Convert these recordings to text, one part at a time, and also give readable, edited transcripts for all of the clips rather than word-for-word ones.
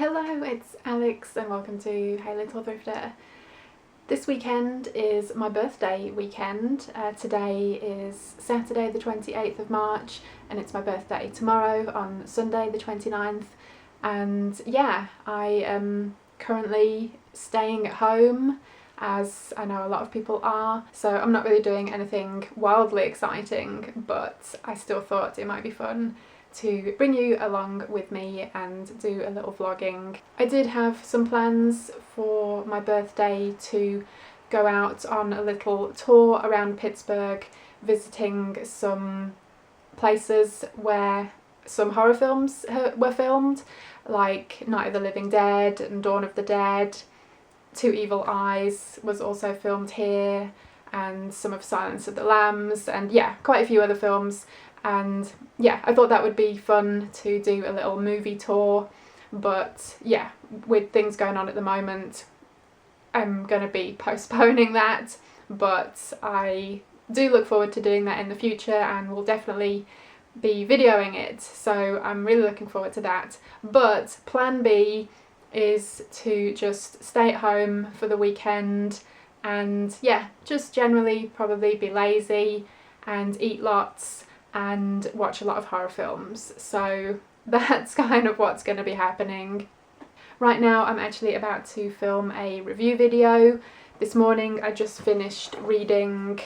Hello, it's Alex and welcome to Hey Little Thrifter. This weekend is my birthday weekend. Today is Saturday the 28th of March and it's my birthday tomorrow on Sunday the 29th. And yeah, I am currently staying at home, as I know a lot of people are, so I'm not really doing anything wildly exciting, but I still thought it might be fun to bring you along with me and do a little vlogging. I did have some plans for my birthday to go out on a little tour around Pittsburgh, visiting some places where some horror films were filmed, like Night of the Living Dead and Dawn of the Dead. Two Evil Eyes was also filmed here, and some of Silence of the Lambs, and yeah, quite a few other films. And yeah, I thought that would be fun to do a little movie tour, but yeah, with things going on at the moment, I'm going to be postponing that, but I do look forward to doing that in the future and will definitely be videoing it, so I'm really looking forward to that. But plan B is to just stay at home for the weekend and yeah, just generally probably be lazy and eat lots and watch a lot of horror films. So that's kind of what's going to be happening. Right now I'm actually about to film a review video. This morning I just finished reading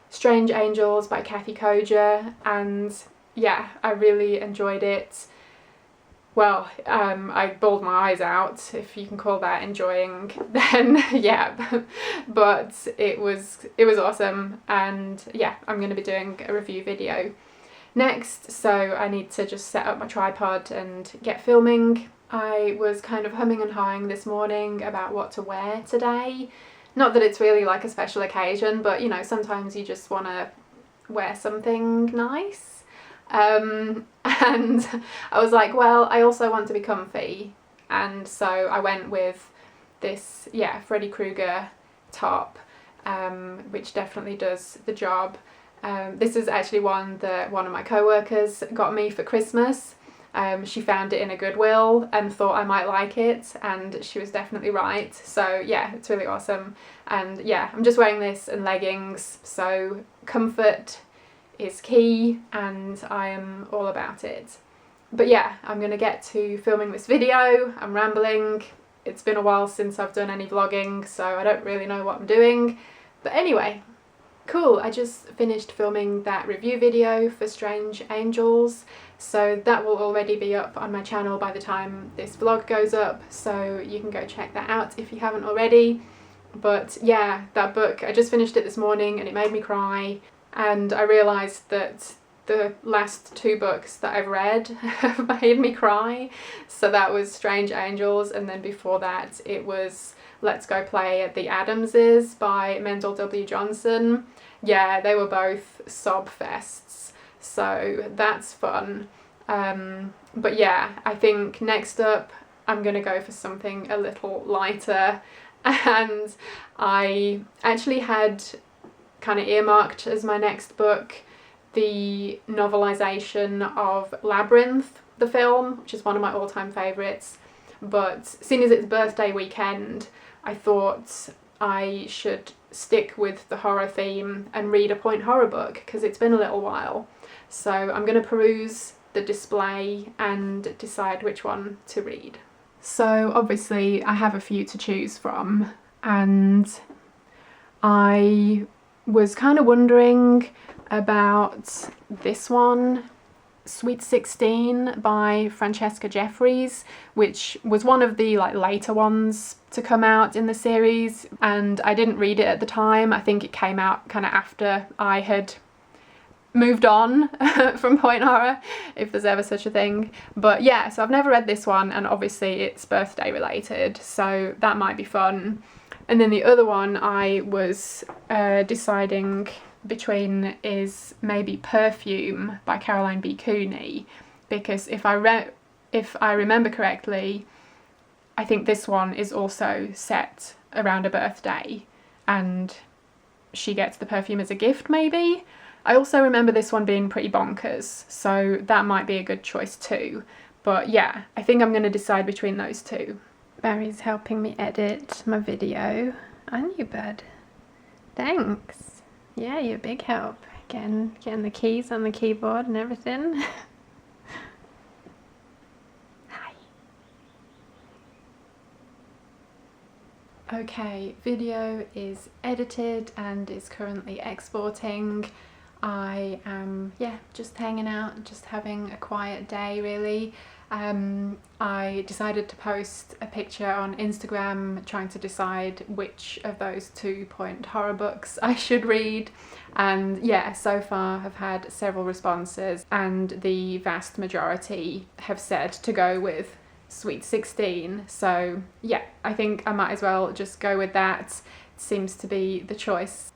Strange Angels by Kathy Koja, and yeah, I really enjoyed it. Well, I bawled my eyes out, if you can call that enjoying, then yeah, but it was awesome, and yeah, I'm going to be doing a review video next, so I need to just set up my tripod and get filming. I was kind of humming and hawing this morning about what to wear today. Not that it's really like a special occasion, but you know, sometimes you just want to wear something nice. And I was like, well, I also want to be comfy, and so I went with this, yeah, Freddy Krueger top, which definitely does the job. This is actually one that one of my co-workers got me for Christmas. She found it in a Goodwill and thought I might like it, and she was definitely right. So yeah, it's really awesome. And yeah, I'm just wearing this and leggings, so comfort is key and I am all about it. But yeah, I'm gonna get to filming this video. I'm rambling. It's been a while since I've done any vlogging, so I don't really know what I'm doing. But anyway, cool. I just finished filming that review video for Strange Angels, so that will already be up on my channel by the time this vlog goes up, so you can go check that out if you haven't already. But yeah, that book, I just finished it this morning and it made me cry. And I realised that the last two books that I've read have made me cry. So that was Strange Angels, and then before that it was Let's Go Play at the Adamses by Mendel W. Johnson. Yeah, they were both sob fests, so that's fun. But yeah, I think next up I'm going to go for something a little lighter, and I actually had kind of earmarked as my next book the novelisation of Labyrinth, the film, which is one of my all-time favourites. But seeing as it's birthday weekend, I thought I should stick with the horror theme and read a point horror book, because it's been a little while. So I'm going to peruse the display and decide which one to read. So obviously I have a few to choose from, and I was kind of wondering about this one, Sweet 16 by Francesca Jeffries, which was one of the later ones to come out in the series, and I didn't read it at the time. I think it came out kind of after I had moved on from point horror, if there's ever such a thing. But yeah, so I've never read this one, and obviously it's birthday related, so that might be fun. And then the other one I was deciding between is maybe Perfume by Caroline B. Cooney, because if I remember correctly, I think this one is also set around a birthday and she gets the perfume as a gift maybe. I also remember this one being pretty bonkers, so that might be a good choice too. But yeah, I think I'm going to decide between those two. Barry's helping me edit my video. Aren't you, bud? Thanks. Yeah, you're a big help. Getting the keys on the keyboard and everything. Hi. Okay, video is edited and is currently exporting. I am, just hanging out, just having a quiet day really. I decided to post a picture on Instagram trying to decide which of those 2-point horror books I should read, and yeah, so far have had several responses and the vast majority have said to go with Sweet 16, so yeah, I think I might as well just go with that. It seems to be the choice.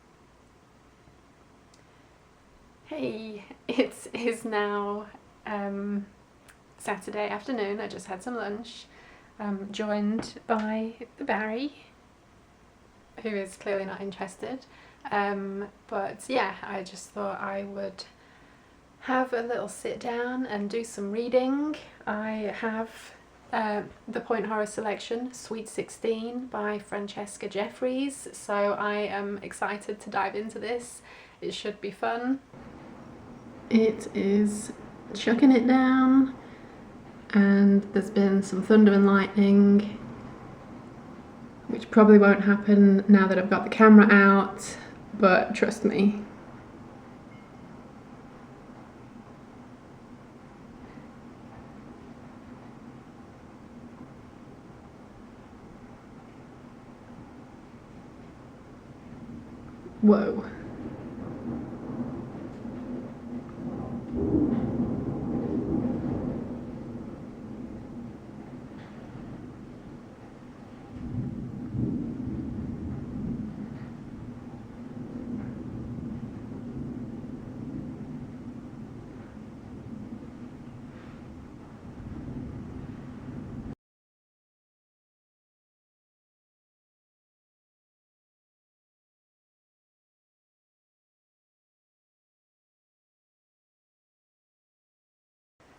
Hey, it is now Saturday afternoon. I just had some lunch. I'm joined by Barry, who is clearly not interested. But yeah, I just thought I would have a little sit down and do some reading. I have the Point Horror selection, Sweet 16 by Francesca Jeffries, so I am excited to dive into this. It should be fun. It is chucking it down, and there's been some thunder and lightning, which probably won't happen now that I've got the camera out, but trust me. Whoa.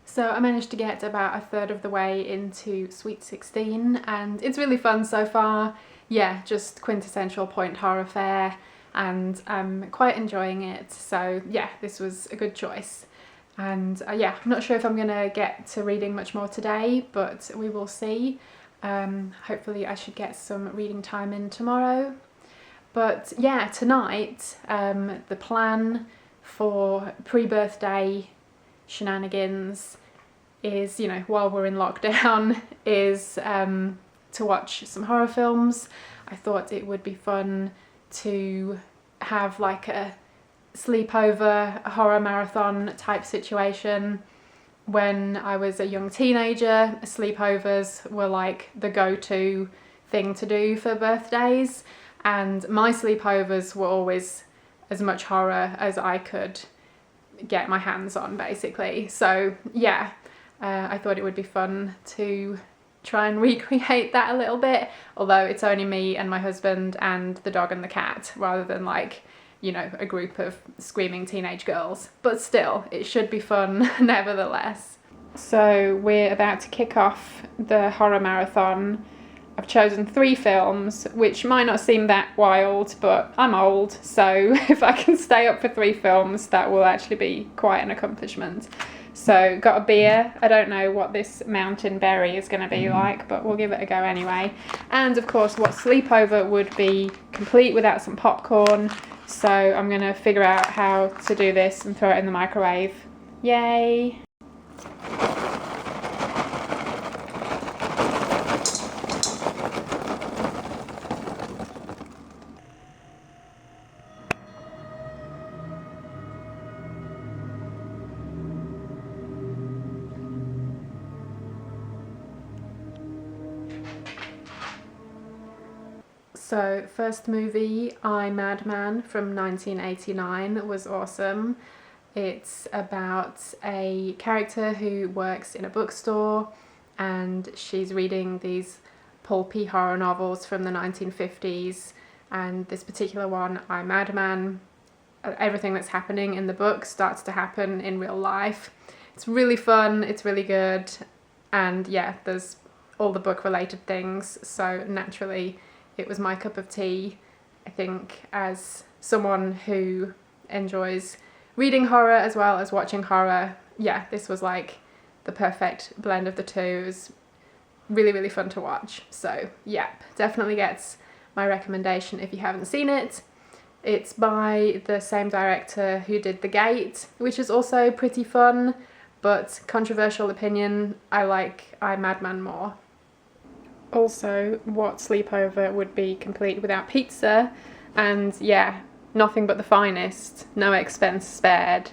So I managed to get about a third of the way into Sweet 16 and it's really fun so far. Yeah, just quintessential point horror fare, and I'm quite enjoying it. So yeah, this was a good choice. And yeah, I'm not sure if I'm gonna get to reading much more today, but we will see. Hopefully I should get some reading time in tomorrow. But yeah, tonight the plan for pre-birthday shenanigans is, you know, while we're in lockdown, is to watch some horror films. I thought it would be fun to have like a sleepover, a horror marathon type situation. When I was a young teenager, sleepovers were like the go-to thing to do for birthdays, and my sleepovers were always as much horror as I could get my hands on, basically. So yeah, I thought it would be fun to try and recreate that a little bit, although it's only me and my husband and the dog and the cat, rather than like, you know, a group of screaming teenage girls. But still, it should be fun nevertheless. So we're about to kick off the horror marathon. I've chosen 3 films, which might not seem that wild, but I'm old, so if I can stay up for 3 films, that will actually be quite an accomplishment. So got a beer. I don't know what this mountain berry is going to be like, but we'll give it a go anyway. And of course, what sleepover would be complete without some popcorn? So I'm going to figure out how to do this and throw it in the microwave. Yay! So first movie, I, Madman from 1989 was awesome. It's about a character who works in a bookstore and she's reading these pulpy horror novels from the 1950s, and this particular one, I, Madman, everything that's happening in the book starts to happen in real life. It's really fun, it's really good. and yeah, there's all the book related things, so naturally it was my cup of tea. I think as someone who enjoys reading horror as well as watching horror, yeah, this was like the perfect blend of the two. It was really, really fun to watch. So yeah, definitely gets my recommendation if you haven't seen it. It's by the same director who did The Gate, which is also pretty fun, but controversial opinion, I like I, Madman more. Also, what sleepover would be complete without pizza? And yeah, nothing but the finest, no expense spared,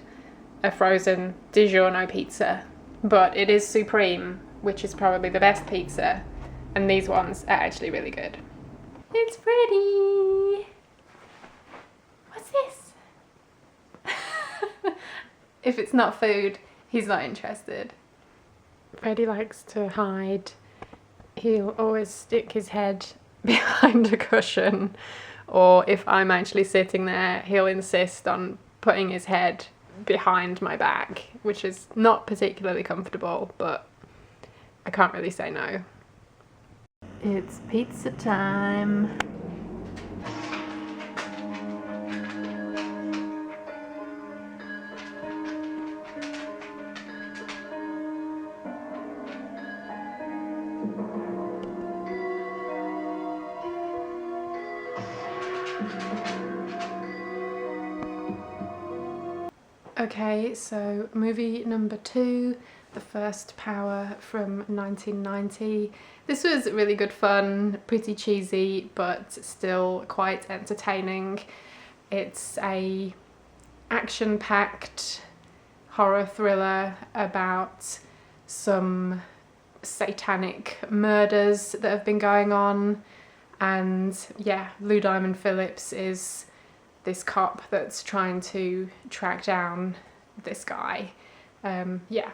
a frozen DiGiorno pizza. But it is supreme, which is probably the best pizza, and these ones are actually really good. It's pretty! What's this? If it's not food, he's not interested. Freddie likes to hide. He'll always stick his head behind a cushion, or if I'm actually sitting there, he'll insist on putting his head behind my back, which is not particularly comfortable, but I can't really say no. It's pizza time. Okay, so movie number 2, The First Power from 1990. This was really good fun, pretty cheesy, but still quite entertaining. It's a action-packed horror thriller about some satanic murders that have been going on, and yeah, Lou Diamond Phillips is this cop that's trying to track down this guy. Yeah,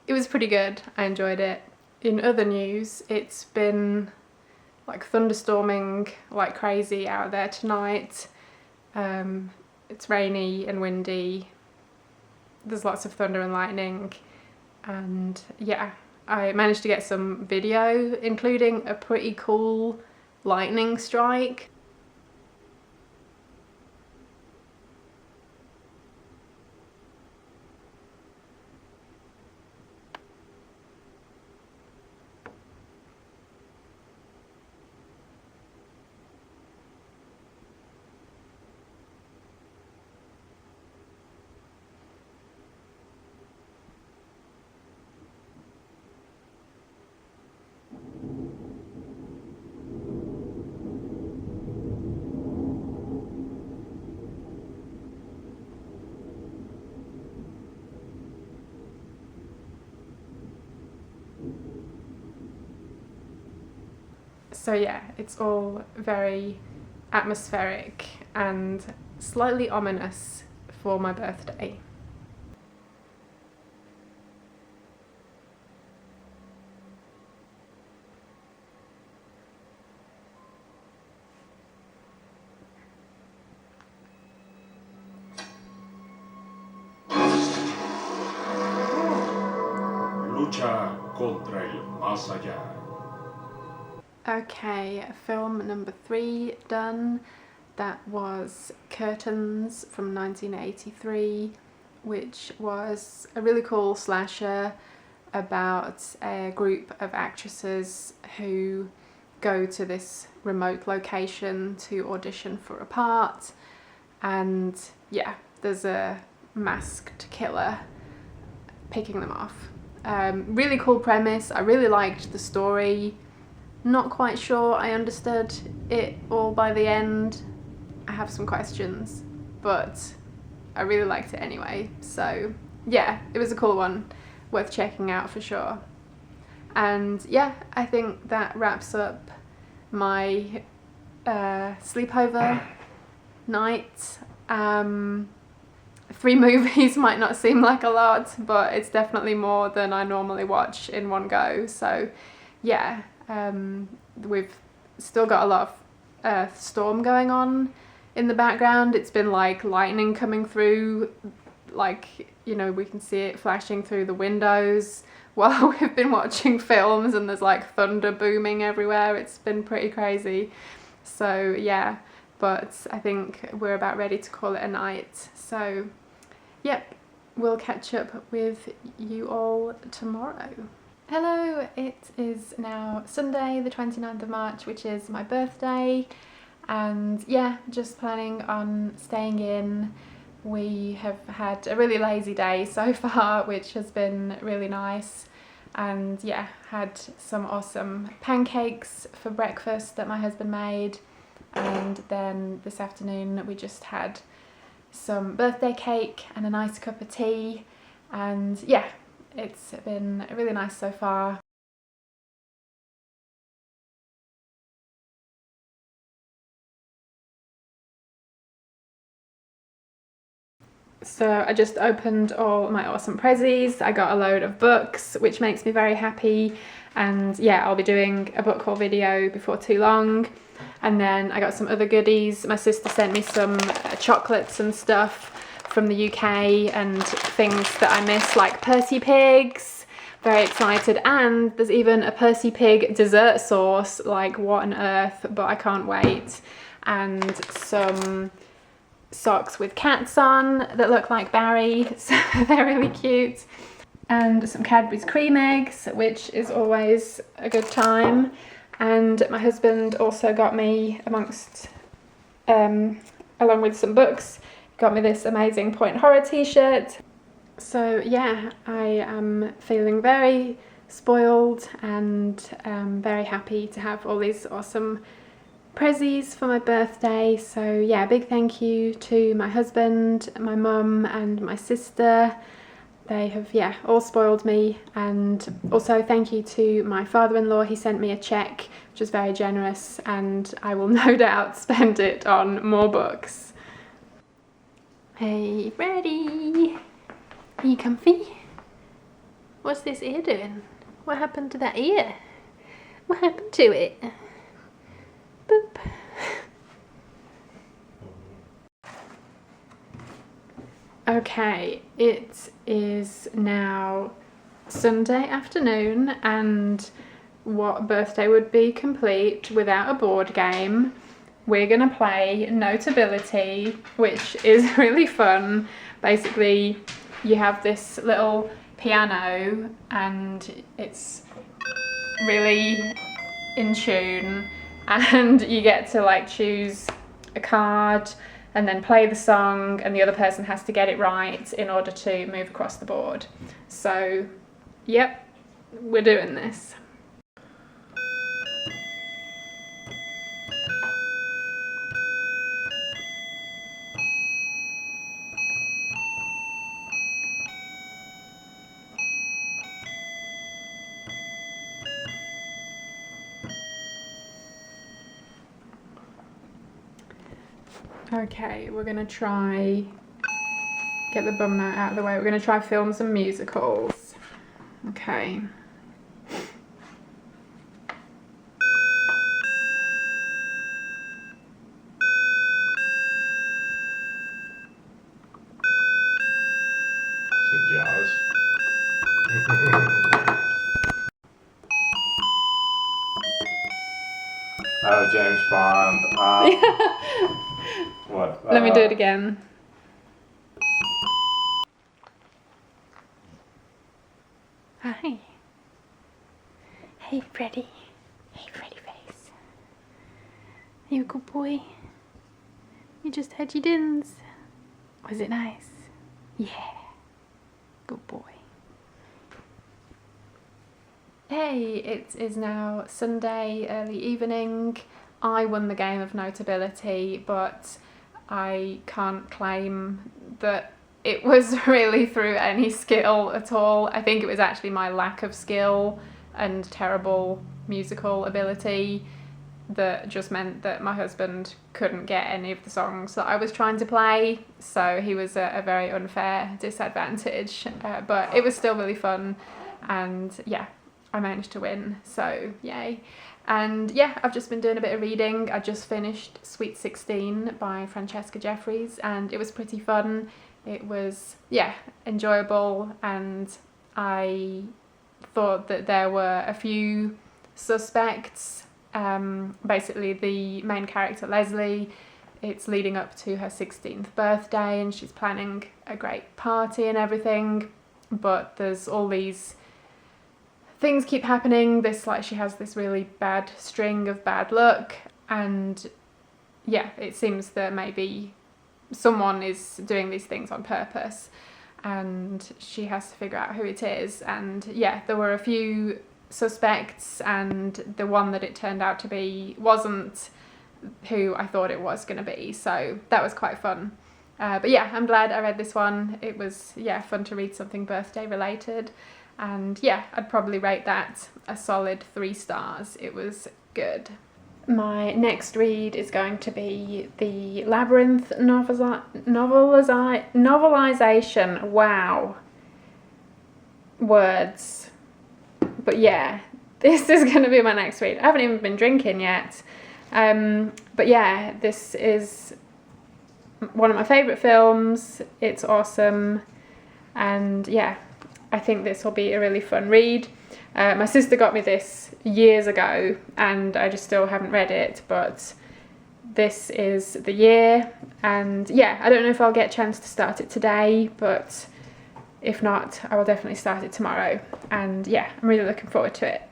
it was pretty good. I enjoyed it. In other news, it's been like thunderstorming like crazy out there tonight. It's rainy and windy. There's lots of thunder and lightning, and yeah, I managed to get some video including a pretty cool lightning strike. So yeah, it's all very atmospheric and slightly ominous for my birthday. Lucha contra el más allá. Okay, film number 3 done. That was Curtains from 1983, which was a really cool slasher about a group of actresses who go to this remote location to audition for a part, and yeah, there's a masked killer picking them off. Really cool premise. I really liked the story. Not quite sure I understood it all by the end. I have some questions, but I really liked it anyway. So yeah, it was a cool one, worth checking out for sure. And yeah, I think that wraps up my sleepover night. 3 movies might not seem like a lot, but it's definitely more than I normally watch in one go. So yeah, we've still got a lot of storm going on in the background. It's been like lightning coming through, like, you know, we can see it flashing through the windows while we've been watching films, and there's like thunder booming everywhere. It's been pretty crazy. So yeah, but I think we're about ready to call it a night. So yep, we'll catch up with you all tomorrow. Hello, it is now Sunday the 29th of March, which is my birthday, and yeah, just planning on staying in. We have had a really lazy day so far, which has been really nice, and yeah, had some awesome pancakes for breakfast that my husband made, and then this afternoon we just had some birthday cake and a nice cup of tea, and yeah, it's been really nice so far. So I just opened all my awesome prezzies. I got a load of books, which makes me very happy, and yeah, I'll be doing a book haul video before too long. And then I got some other goodies. My sister sent me some chocolates and stuff from the UK, and things that I miss, like Percy Pigs. Very excited, and there's even a Percy Pig dessert sauce, like what on earth, but I can't wait. And some socks with cats on that look like Barry, so they're really cute. And some Cadbury's cream eggs, which is always a good time. And my husband also got me, along with some books, got me this amazing Point Horror t-shirt. So yeah, I am feeling very spoiled and very happy to have all these awesome prezzies for my birthday. So yeah, big thank you to my husband, my mum and my sister. They have, yeah, all spoiled me. And also thank you to my father-in-law. He sent me a cheque, which was very generous, and I will no doubt spend it on more books. Hey, Freddie! Are you comfy? What's this ear doing? What happened to that ear? What happened to it? Boop. Okay, it is now Sunday afternoon, and what birthday would be complete without a board game? We're gonna play Notability, which is really fun. Basically, you have this little piano and it's really in tune, and you get to like choose a card and then play the song, and the other person has to get it right in order to move across the board. So yep, we're doing this. Okay, we're gonna try, get the bum note out of the way, we're gonna try films and musicals. Okay. Is it jazz? Oh, James Bond. What? Let me do it again. Hi. Hey, Freddy. Hey, Freddy face. You a good boy? You just had your dinners. Was it nice? Yeah. Good boy. Hey, it is now Sunday, early evening. I won the game of Notability, but I can't claim that it was really through any skill at all. I think it was actually my lack of skill and terrible musical ability that just meant that my husband couldn't get any of the songs that I was trying to play, so he was at a very unfair disadvantage, but it was still really fun, and yeah, I managed to win, so yay. And yeah, I've just been doing a bit of reading. I just finished Sweet 16 by Francesca Jeffries, and it was pretty fun. It was, yeah, enjoyable, and I thought that there were a few suspects. Basically the main character Leslie, it's leading up to her 16th birthday and she's planning a great party and everything, but there's all these things keep happening. She has this really bad string of bad luck, and yeah, it seems that maybe someone is doing these things on purpose and she has to figure out who it is. And yeah, there were a few suspects and the one that it turned out to be wasn't who I thought it was going to be, so that was quite fun. But yeah, I'm glad I read this one. It was, yeah, fun to read something birthday related, and yeah, I'd probably rate that a solid 3 stars. It was good. My next read is going to be the Labyrinth novelization. Wow. Words. But yeah, this is going to be my next read. I haven't even been drinking yet. But yeah, this is one of my favourite films. It's awesome. And yeah, I think this will be a really fun read. My sister got me this years ago and I just still haven't read it, but this is the year. And yeah, I don't know if I'll get a chance to start it today, but if not, I will definitely start it tomorrow. And yeah, I'm really looking forward to it.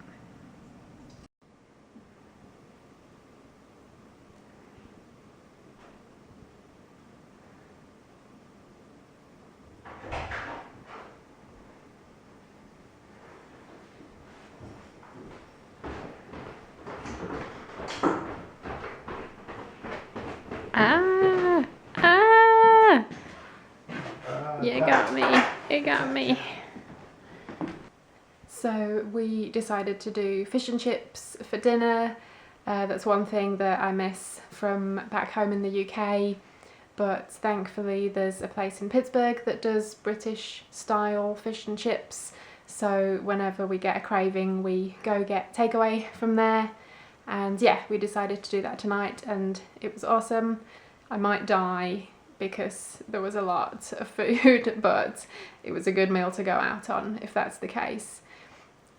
You got me. You got me. So we decided to do fish and chips for dinner. That's one thing that I miss from back home in the UK. But thankfully there's a place in Pittsburgh that does British style fish and chips. So whenever we get a craving, we go get takeaway from there. And yeah, we decided to do that tonight and it was awesome. I might die because there was a lot of food, but it was a good meal to go out on if that's the case.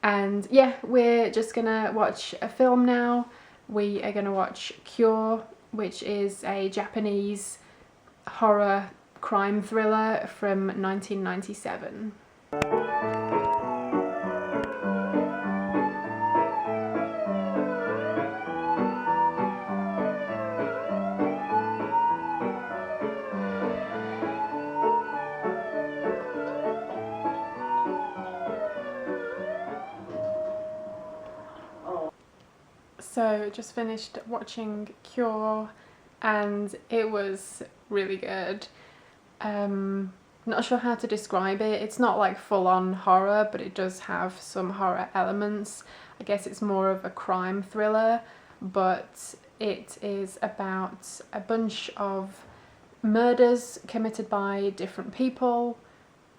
And yeah, we're just gonna watch a film now. We are gonna watch Cure, which is a Japanese horror crime thriller from 1997. So just finished watching Cure and it was really good. Not sure how to describe it. It's not like full-on horror, but it does have some horror elements. I guess it's more of a crime thriller, but it is about a bunch of murders committed by different people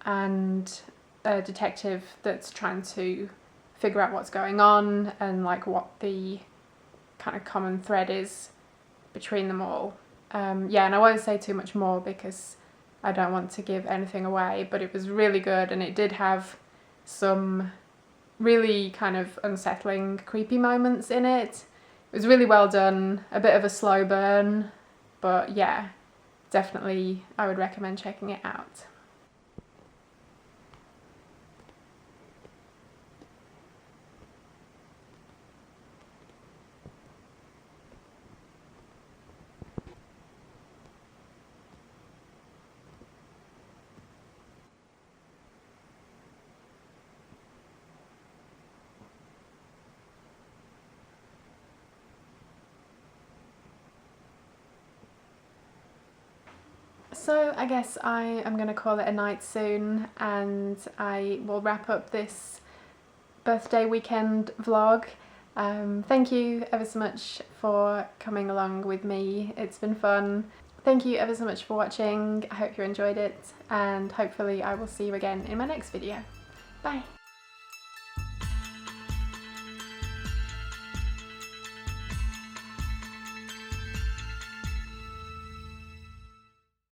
and a detective that's trying to figure out what's going on and like what the kind of common thread is between them all. Yeah, and I won't say too much more because I don't want to give anything away, but it was really good and it did have some really kind of unsettling, creepy moments in it. It was really well done, a bit of a slow burn, but yeah, definitely I would recommend checking it out. So I guess I am going to call it a night soon and I will wrap up this birthday weekend vlog. Thank you ever so much for coming along with me. It's been fun. Thank you ever so much for watching. I hope you enjoyed it and hopefully I will see you again in my next video. Bye!